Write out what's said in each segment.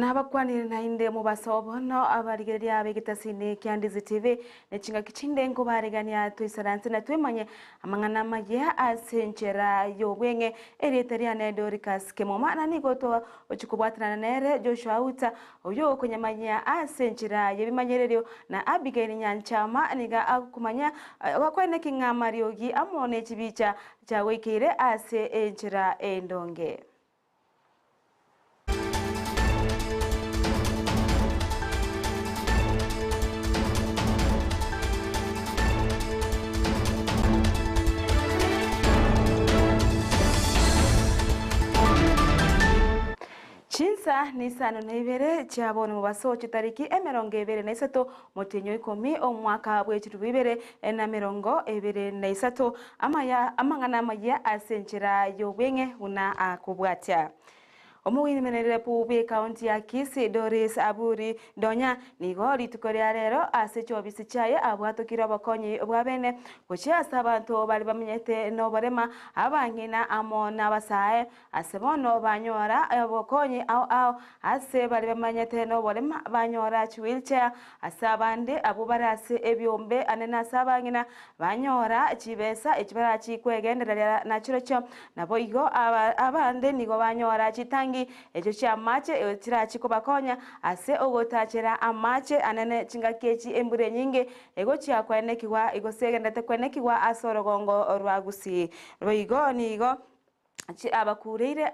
N'abakwanire nainde mu basobono abarigeria abegitasine kya Ndizi TV nechinga kichinde ngo baregania twisaranse na twemanye amangana magia asenchera yobwenge eriteriane Dorcas Kemuma na nigoto ochikubwatana nere Joshua Auta oyo kunyamanya asenchera yebimanyerero na Abigail Nyanchama niga akumanya wakwene kingamariogi amone chibicha chawekire ase enchera endonge. Chinsa ni Isano na Ibere chabone mu basocho tariki 23 motenyo 10 omwaka bw'ekiru Ibere na 23 Amayia amangana Amayia asenchera yobwenge una akubwatya. Omuwini menere pube county ya Kisii Doris Aburi Donya nigori tukoria rero asecho bisichaye abwatokira bakonyi bwabene kuchya sabantu bali bamenyete no barema abankina amona basaye asebono banyora abokonyi au ase bali bamenyete no barema banyora wheelchair asabande abubarase ebyombe anena sabangina banyora chibesa ekibara chikwegenderera na chirocho naboigo abande nigo banyora chitangi ejo cha mache tirachi kobakonya ase ogotachera amache anene chingakechi embure nyinge ego cha kwenekiwa igosegendete kwenekiwa asorogongo rwa Gusii rwigo nigo abakureire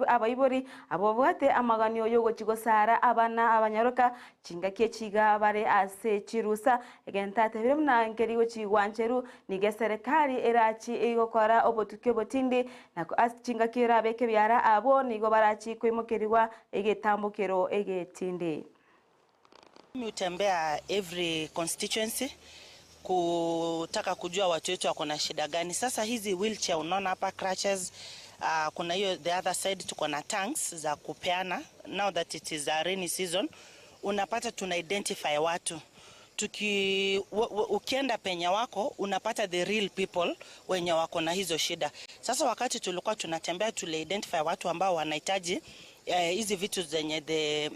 abayibori abobwate amaganyo yogo chigosara abana abanyaroka chingakechiga bare ase chirusa egentate biremna nkerigo chigwancheru nige serikali erachi igokora obotuke botindi nako chingakira beke byara abo nigo barachi kwimukiriwa egetambukero egetindi. Mimi utembea every constituency kutaka kujua watu wetu wako na shida gani. Sasa hizi wheelchair unaona hapa crutches, kuna hiyo the other side tuko na tanks za kupeana. Now that it is a rainy season unapata tuna identify watu ukienda penya wako unapata the real people wenye wako na hizo shida. Sasa wakati tulikuwa tunatembea tuli identify watu ambao wanahitaji hizi vitu zenye the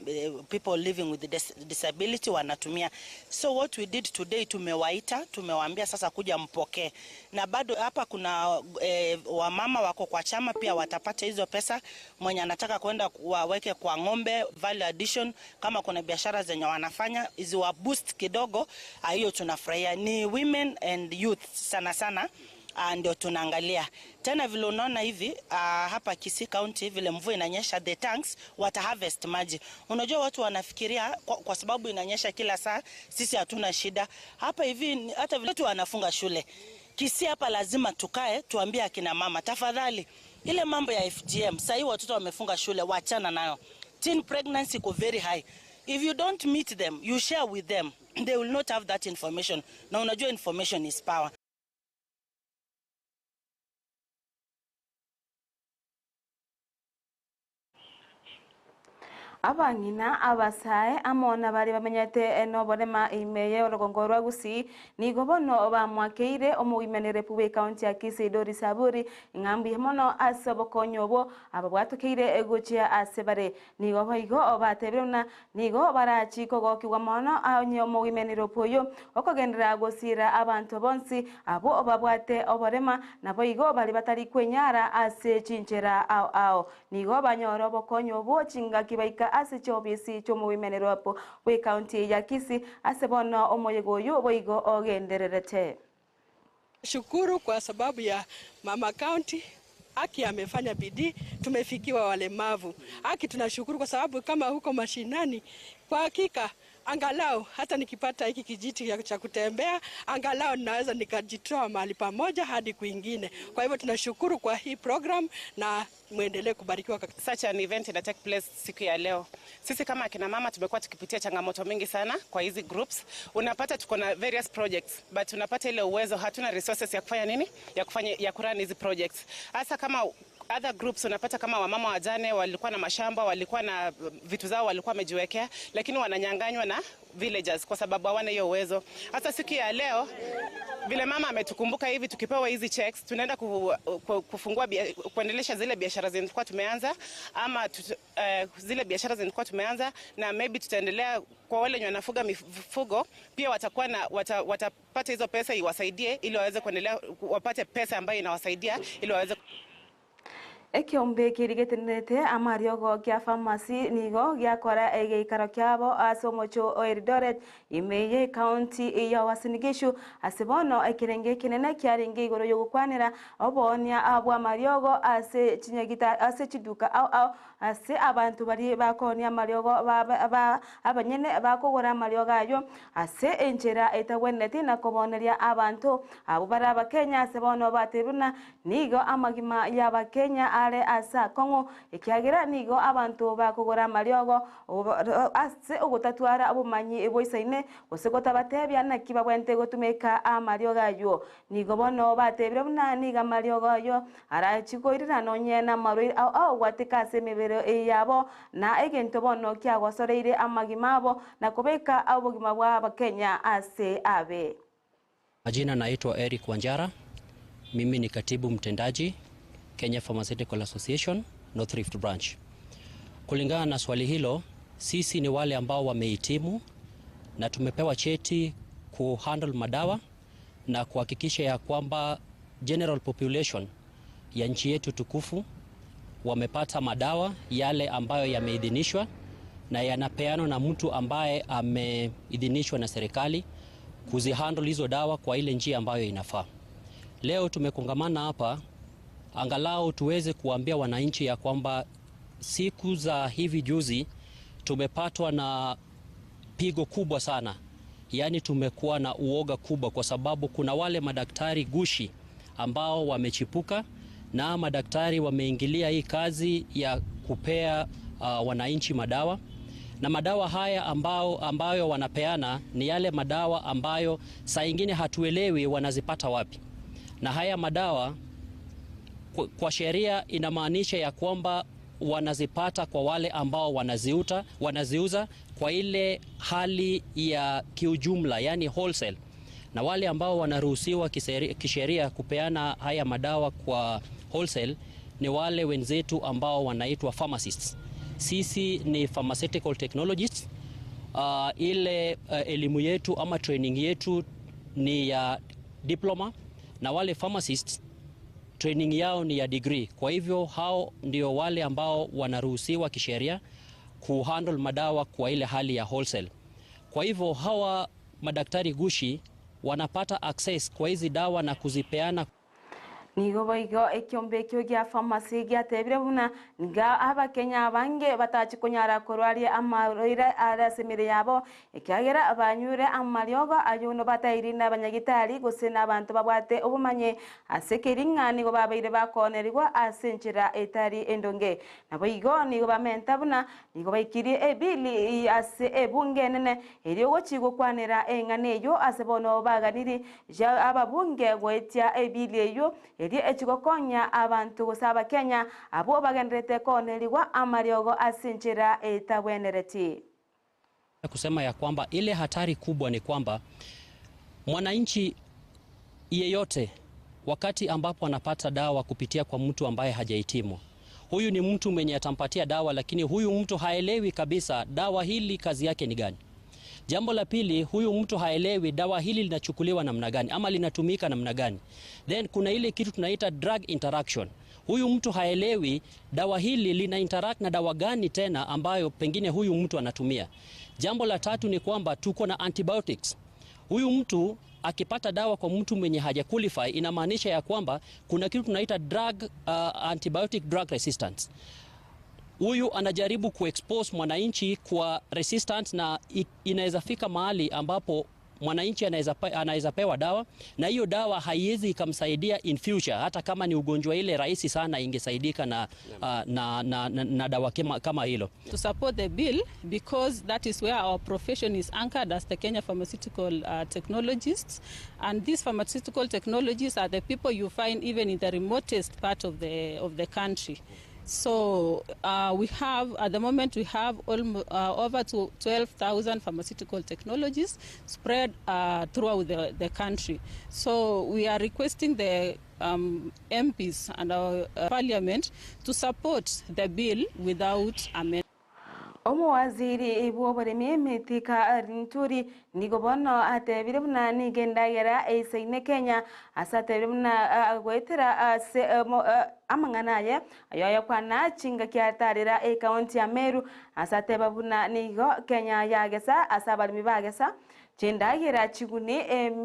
people living with disability wanatumia. So what we did today, tumewaita, tumewaambia sasa kuja mpokee. Na bado hapa kuna wamama wako kwa chama pia watapata hizo pesa. Mwenye anataka kwenda waweke kwa ng'ombe value addition, kama kuna biashara zenye wanafanya hizi wa boost kidogo, hiyo tunafurahia. Ni women and youth sana sana ndio tunaangalia. Tena vile unaona hivi hapa Kisii County vile mvua inanyesha, the tanks wata harvest maji. Unajua watu wanafikiria kwa sababu inanyesha kila saa sisi hatuna shida. Hapa hivi hata vile watu wanafunga shule. Kisii hapa lazima tukae tuambie akina mama tafadhali ile mambo ya FGM sasa watoto wamefunga shule waachana nayo. Teen pregnancy go very high. If you don't meet them, you share with them, they will not have that information. Na unajua information is power. Abangina abasaye amona bari bamenyete no borema imeye orogongo rwa Gusii nigo bono bamwakeire omuwimenere pube county ya Kisii Doris Aburi ngambi mono asobokonyobo ababwatokeire egochia asebare nigo boigo obatebiruna nigo barachi kogokiwa mono anyo omuwimenere poyo okogendera gosira abantu bonsi abo obabwate oborema na boigo bali batari kwenyara ase chinchera ao nigo banyoro obokonyobo chingakibaika ase chobisi chomo wimenero apo we county ya Kisii asebono omoyegoyo boigo ogendererete. Shukuru kwa sababu ya mama county Aki amefanya bidii, tumefikiwa walemavu. Aki tunashukuru kwa sababu kama huko mashinani kwa hakika angalau hata nikipata hiki kijiti cha kutembea angalau naweza nikajitoa mahali pamoja hadi kwingine. Kwa hivyo tunashukuru kwa hii program na muendelee kubarikiwa. Such an event ina take place siku ya leo. Sisi kama akina mama tumekuwa tukipitia changamoto mingi sana kwa hizi groups. Unapata tuko na various projects but unapata ile uwezo hatuna resources ya kufanya nini? Ya kurun hizi projects. Hasa kama other groups unapata kama wamama wajane walikuwa na mashamba, walikuwa na vitu zao walikuwa wamejiwekea, lakini wananyanganywa na villagers kwa sababu hawana hiyo uwezo. Hata siku ya leo vile mama ametukumbuka hivi, tukipewa hizi checks tunaenda kufungua kuendelesha zile biashara zilikuwa tumeanza, ama zile biashara zilikuwa tumeanza, na maybe tutaendelea kwa wale wenye wanafuga mifugo pia watakuwa na watapata hizo pesa iwasaidie ili waweze kuendelea, wapate pesa ambayo inawasaidia ili waweze Ekiombe kirigetenete amariogo kia pharmacy nigo giakora egeikaro kiabo asomocho Eldoret Imeye County ya Wasinigishu asebono ekirenge kinene kiaringe igoro yogukwanira obonia abwa mariogo ase chinyagita ase chiduka au ase abantu bari bakonia mariogo abanyene bakogora mariogo ayo ase enchera etagwenete na koboneria abantu abo baraba Kenya asebono batebuna nigo amagima ya bakenya ale asa kongo ikiagira nigo abantu bakogora mariogo ase ogotatwara abumanyi eboisaine osegota batebya na kibabwente gotumeka amariogo ayo nigo bono batebire buna niga mariogo ayo ara chikoirira nonyena maroi au gwatika semebere yabo na egento bono kiagosoreire amagimabo na kubeka abogima bwa bakenya ase abe. Majina naitwa Eric Wanjara. Mimi ni katibu mtendaji Kenya Pharmaceutical Association North Rift Branch. Kulingana na swali hilo, sisi ni wale ambao wamehitimu na tumepewa cheti kuhandle madawa na kuhakikisha ya kwamba general population ya nchi yetu tukufu wamepata madawa yale ambayo yameidhinishwa na yanapeanwa na mtu ambaye ameidhinishwa na serikali kuzihandle hizo dawa kwa ile njia ambayo inafaa. Leo tumekongamana hapa angalau tuweze kuambia wananchi ya kwamba siku za hivi juzi tumepatwa na pigo kubwa sana. Yaani tumekuwa na uoga kubwa kwa sababu kuna wale madaktari gushi ambao wamechipuka na madaktari wameingilia hii kazi ya kupea wananchi madawa. Na madawa haya ambayo wanapeana ni yale madawa ambayo saa ingine hatuelewi wanazipata wapi. Na haya madawa kwa sheria inamaanisha ya kwamba wanazipata kwa wale ambao wanaziuza kwa ile hali ya kiujumla, yani wholesale. Na wale ambao wanaruhusiwa kisheria kupeana haya madawa kwa wholesale ni wale wenzetu ambao wanaitwa pharmacists. Sisi ni pharmaceutical technologists. Ile elimu yetu ama training yetu ni ya diploma, na wale pharmacists training yao ni ya degree. Kwa hivyo hao ndio wale ambao wanaruhusiwa kisheria kuhandle madawa kwa ile hali ya wholesale. Kwa hivyo hawa madaktari gushi wanapata access kwa hizi dawa na kuzipeana. Nigo boigo ekiombe kyo gya pharmacy gya tebire buna nga abakenya abange batachikunyara korwaria amaroira arasemire yabo ekiagera abanyure amariogo ayuno batairinda abanyagitari gusena abantu babwate obumanye asekeringa nigo babaire bakonerwa asenchira etari endonge nabo igo nigo bamenta buna nigo baikiri ebili ase ebunge nene eriogo chigo kwanera enganeyo asebono baganiri ja ababunge gwetia ebili eyo eri echigokonya abantu gusaba Kenya abo bagendrete koneriwa amariogo asinchira etabwenereti. Kusema ya kwamba ile hatari kubwa ni kwamba mwananchi yeyote wakati ambapo anapata dawa kupitia kwa mtu ambaye hajahitimu, huyu ni mtu mwenye atampatia dawa, lakini huyu mtu haelewi kabisa dawa hili kazi yake ni gani. Jambo la pili, huyu mtu haelewi dawa hili linachukuliwa namna gani ama linatumika namna gani. Then kuna ile kitu tunaita drug interaction. Huyu mtu haelewi dawa hili lina interact na dawa gani tena ambayo pengine huyu mtu anatumia. Jambo la tatu ni kwamba tuko na antibiotics. Huyu mtu akipata dawa kwa mtu mwenye haja qualify, inamaanisha ya kwamba kuna kitu tunaita antibiotic drug resistance. Huyu anajaribu kuexpose mwananchi kwa resistance, na inaweza fika mahali ambapo mwananchi anaweza pewa dawa, na hiyo dawa haiwezi ikamsaidia in future, hata kama ni ugonjwa ile rahisi sana ingesaidika na dawa kama hilo. To support the bill, because that is where our profession is anchored as the Kenya pharmaceutical technologists, and these pharmaceutical technologists are the people you find even in the remotest part of the country. So we have, at the moment, we have almost over 12,000 pharmaceutical technologies spread throughout the country. So we are requesting the MPs and our parliament to support the bill without amendment. Waziri ibuoboremi mitika rinturi nigobono atebire buna nigendagera eseine Kenya asatebire buna gwetera amanganaye ayoya kwana chinga kyatarira county ya Meru asateba buna nigo Kenya yagesa asabalimi bagesa chendagira chiguni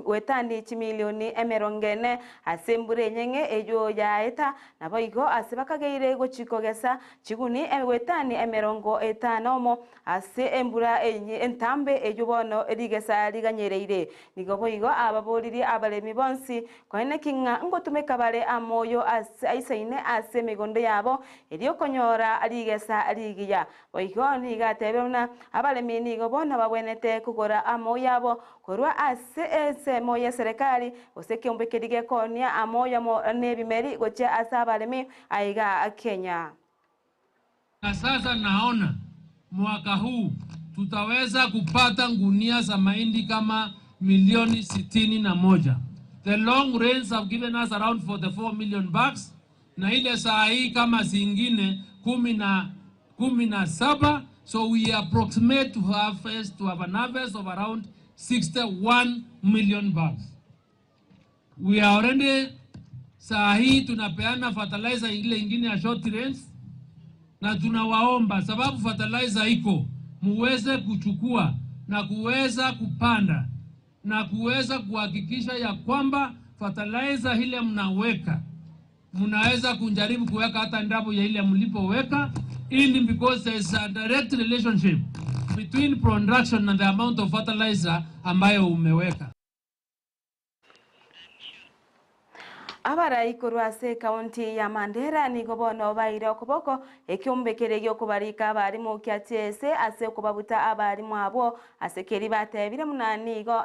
wetandi chimilioni emerongene asembure nyenge ejo yaeta naboigo asibakageire go chikogesa chiguni wetani emerongo etanomo ase embura entambe ejo bono rigesa riganyereire nigoboigo ababoliri abalemi bonsi kwene kinga ngotumeka bale amoyo aisaine ase migondo yabo eriyo konyora rigesa rigiya boigo nigatebona abalemi nigobona babwenete kugora amoyo korwa ase moya serikali osekiombekerige konia amoya mo nebimeri goche asabalemi aiga Kenya. Na sasa naona mwaka huu tutaweza kupata ngunia za mahindi kama milioni 61. The long rains have given us around 44 million bags, na ile saa hii kama zingine 17, so we approximate to have an harvest of around 61 million bags. We are already saa hii tunapeana fertilizer ile ingine ya short range, na tunawaomba sababu fertilizer iko muweze kuchukua na kuweza kupanda na kuweza kuhakikisha ya kwamba fertilizer ile mnaweka mnaweza kujaribu kuweka hata ndapo ya ile mlipoweka, because there is a direct relationship between production and the amount of fertilizer ambayo umeweka. Abara ikorwase county ya Mandera nigobono baire okoboko ekyombekerege okubarika abari mu kyatese ase kubabuta abari mwabo asekeri batebire munanigo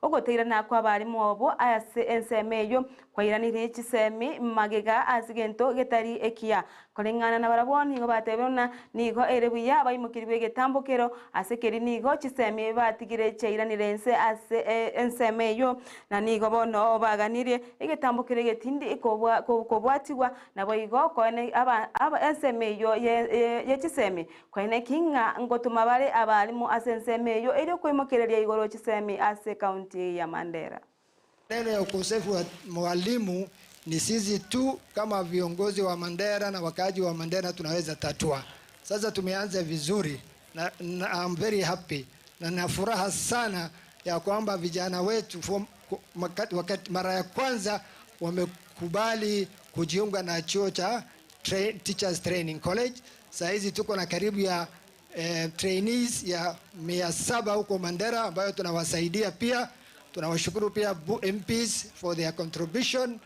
ogoteira nakwa abari mwobo ase ensemeyo kwairanire ekisemi magega azigento getari ekia kolengana na baraboni ngo batebona nigo erebuya abayimukirwe getambukero asekeri nigo kisemi batigire cheiranire ense ase ensemeyo na nigo bono baganire egetambukire getindi ikobwatigwa nabo igo kone aba ensemeyo ye kisemi kwene kinga ngotuma bale abalimu ase ensemeyo eri kwimokereria igoro kisemi ase county ya Mandera. Neno ya ukosefu wa mwalimu ni sisi tu kama viongozi wa Mandera na wakaji wa Mandera tunaweza tatua. Sasa tumeanza vizuri na I'm very happy na na furaha sana ya kwamba vijana wetu wakati mara ya kwanza wamekubali kujiunga na chuo cha Teachers Training College. Sasa hizi tuko na karibu ya trainees ya 700 huko Mandera ambayo tunawasaidia pia. Tunawashukuru pia MPs for their contribution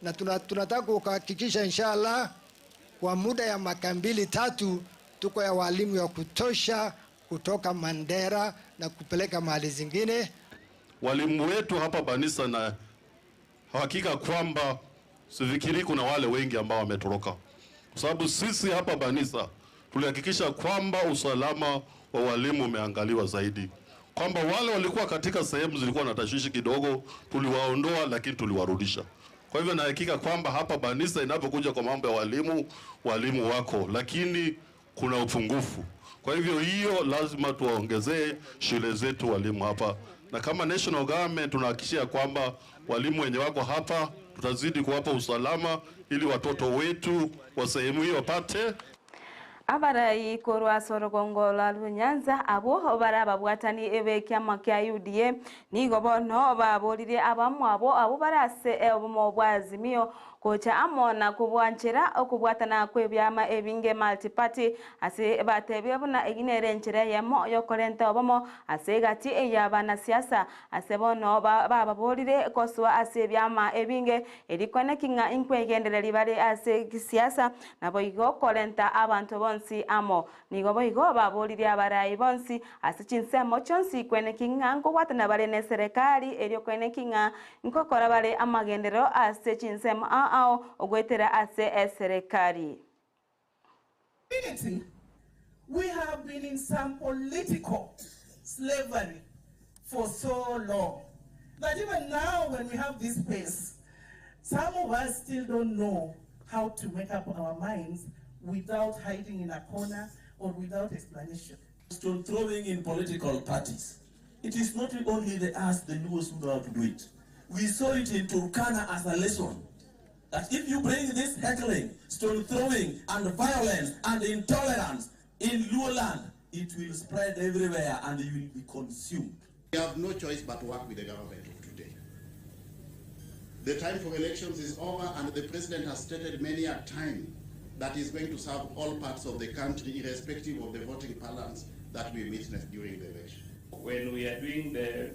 na tunataka kuhakikisha inshallah kwa muda ya miaka 2-3 tuko ya walimu ya kutosha kutoka Mandera na kupeleka mahali zingine. Walimu wetu hapa Banisa, na hakika kwamba sifikiri kuna wale wengi ambao wametoroka, kwa sababu sisi hapa Banisa tulihakikisha kwamba usalama wa walimu umeangaliwa zaidi, kwamba wale walikuwa katika sehemu zilikuwa na tashwishi kidogo tuliwaondoa, lakini tuliwarudisha. Kwa hivyo na hakika kwamba hapa Banisa inapokuja kwa mambo ya walimu wako, lakini kuna upungufu. Kwa hivyo hiyo lazima tuwaongezee shule zetu walimu hapa, na kama national government tunahakikisha kwamba walimu wenye wako hapa tutazidi kuwapa usalama ili watoto wetu wa sehemu hiyo wapate. Abara ikorwa sorogongo la Nyanza abo baraba bwatani ebe kyama kya UDA nigo bono babolire abamwabo abo barase obo mobwazimio kocha amona kubwanchira okubwatana kwebyama ebinge multi-party ase batebye buna eginere nchire yemo yokorenta obomo ase gati eyabana siasa ase bono bababolire koswa ase byama ebinge erikone kinga inkwegendereri bari ase siasa nabo igo korenta abantu bonsi amo nigo boigo babolire abarayi bonsi ase Chinsa mochonsi kwene kinga ngobwatana bari ne serikali eryo kwene kinga nkokora bari amagendero ase Chinsa ogwetera ase serikali. We have been in some political slavery for so long that even now when we have this space, some of us still don't know how to make up our minds without hiding in a corner or without explanation. Stone throwing in political parties. It is not only us, the Luos, who know how to do it. We saw it in Turkana as a lesson. That if you bring this heckling, stone throwing, and violence and intolerance in Luo land, it will spread everywhere and you will be consumed. We have no choice but to work with the government of today. The time for elections is over and the president has stated many a time that he's going to serve all parts of the country irrespective of the voting patterns that we witnessed during the election. When we are doing the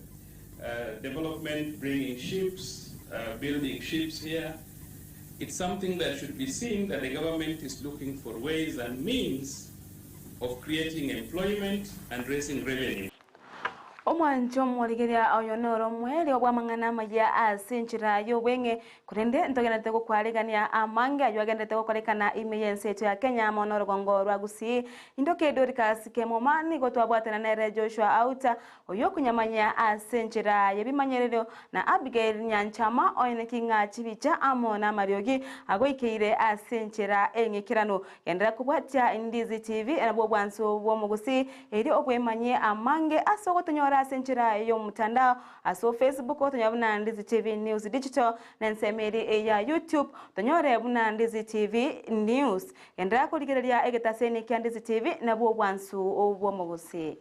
development, bringing ships, building ships here, it's something that should be seen that the government is looking for ways and means of creating employment and raising revenue. Omwanjo mwaligeria oyonoro mweli obwamangana maya asinchira yobwenge kurende ntogenete kokwaregania amanga yogendete kokorekana imeyense yetu ya Kenya monoro gongo rwa Gusii indoke Dorcas Kemuma ni gotwabwatana nere Joshua Auta oyo kunyamanya asinchira yebimanyerero na Abigail Nyanchama oyene kinga chibicha amona mariogi agoikeire asinchira engekirano yendera kubwatya Ndizi TV enabo bwanso bwo Gusii eri obwemanye amange asogotonyo asenchira yo mutandao aso Facebook tonyabuna Ndizi TV News Digital nensemeri ya YouTube tonyore buna Ndizi TV News endra kuligereria egetaseni kya Ndizi TV nabo bwansu obwo Gusii.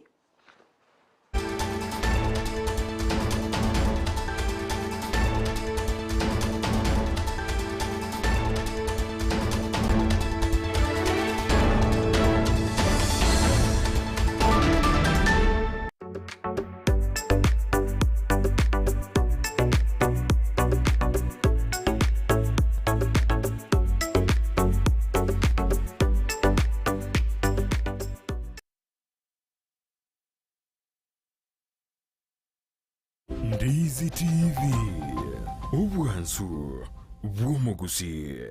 Ndizi TV, ubwansu bw'omu Gusii.